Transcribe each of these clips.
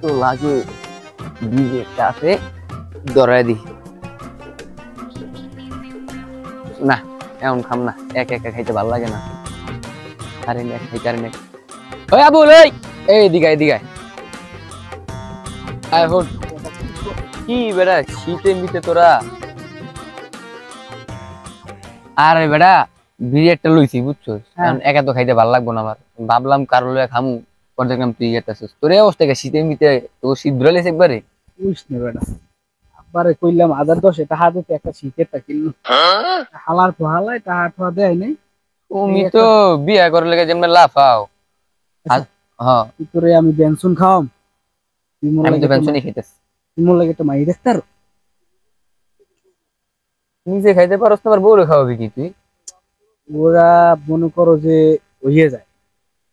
তো লাগে বিয়ে কাছে ধরাই দি না এমন খাম না একা একা খাইতে ভালো লাগে না আরে নে খাইতে আরে নে ওই আবুল এই দিগাই আয় হোক কি বেড়া শীতে মিতে তোরা আরে বেড়া বিরিয়ানিটা লইছি বুঝছো কারণ একা তো খাইতে ভালো লাগবো না আমার ভাবলাম কারো লয়ে খামু পর দেখলাম তুই এটাছিস তোর এই অবস্থা শীতে মিতে তো শীত ধরেছিস একবারে বুঝ নে বেড়া একবারে কইলাম 1010 টাকা দিতে একটা শীতেরটা কিনলো হালার পোহালাই টাকা ঠোয়া দেয় নাই তুমি তো বিয়া করে লাগে যেমন লাফাও হ্যাঁ তোরে আমি বেনসুন খাওয়াম আমি তো বেনসুনই খাইতেছি তুমি লাগে একটা মাই দেখতার নিজে খাইতে পারছ না আর বউরে খাওয়াবি কি তুই ওরা মনে করো যে হইয়ে যায়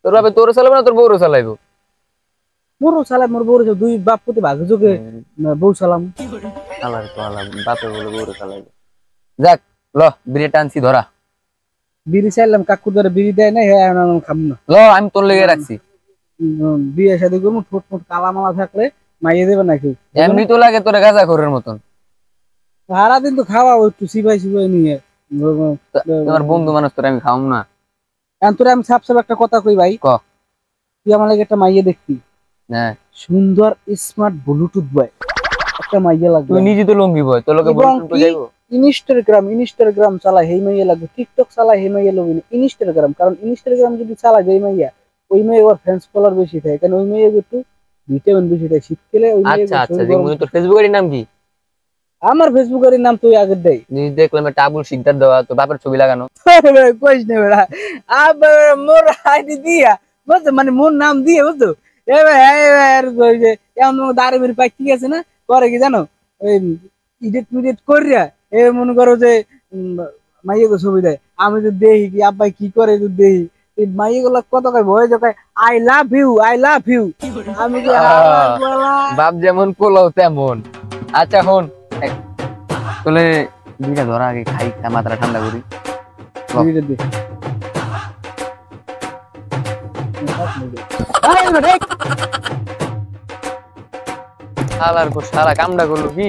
তোর বাপে তোর চালাবে না তোর বউরে চালাইবো মোরও চালাই মোর বউরে দুই বাপ প্রতি ভাগ যোগে বউ চালাম আলার তো আলাম বাপে বলে বউরে চালাইবো যাক ল বিড়ি টানছি ধরা বিড়ি চাইলাম কাকুর ধরে বিড়ি দেয় না হ্যাঁ আমি খাম না ল আমি তোর লেগে রাখছি বিয়ে শাদী করবো ঠোঁট ঠোঁট কালা মালা থাকলে মাইয়ে দেবে নাকি এমনি তো লাগে তোর গাঁজা খোরের মতন সারাদিন তো খাওয়া একটু সিপাই নিয়ে তোমার বন্ধু মানুষ তোর আমি খাওয়াম না এখন তোরা আমি সাপ একটা কথা কই ভাই ক তুই আমার লাগে একটা মাইয়ে দেখবি হ্যাঁ সুন্দর স্মার্ট ব্লুটুথ বয় একটা মাইয়ে লাগবে তুই নিজে তো লঙ্গি বয় তোর লোকে বলতে যাইবো ইনস্টাগ্রাম চালা হেই মাইয়া লাগবে টিকটক চালা হেই মাইয়া লাগবে ইনস্টাগ্রাম কারণ ইনস্টাগ্রাম যদি চালা যায় মাইয়া ওই মেয়ে ওর ফ্যান্স ফলোয়ার বেশি থাকে কারণ ওই মেয়ে একটু ভিটামিন বেশি থাকে শীতকালে ওই মেয়ে আচ্ছা দেখুন তোর ফেসবুকের নাম কি আমার ফেসবুকের নাম তুই আগে দেই নিজে দেখলাম একটা আবুল শিকদার দেওয়া তো বাপের ছবি লাগানো কইস না বেড়া আবার মোর আইডি দিয়া বুঝছো মানে মোর নাম দিয়ে বুঝছো এবার ওই যে এমন দাঁড়ে বের পাই ঠিক আছে না করে কি জানো ওই ইডিট করিয়া এ মনে করো যে মাইয়ে ছবি দেয় আমি তো দেখি কি আব্বাই কি করে তো দেখি মাইয়ে গুলা কত কয় ভয় যে আই লাভ ইউ আমি বাপ যেমন পোলাও তেমন আচ্ছা হন তাহলে দুইটা ধরা আগে খাই মাথাটা ঠান্ডা করি সারা কামটা করলো কি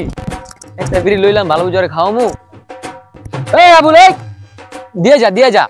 একটা বিড়ি লইলাম ভালো জ্বরে খাওয়ামু এই আবুল দিয়ে যা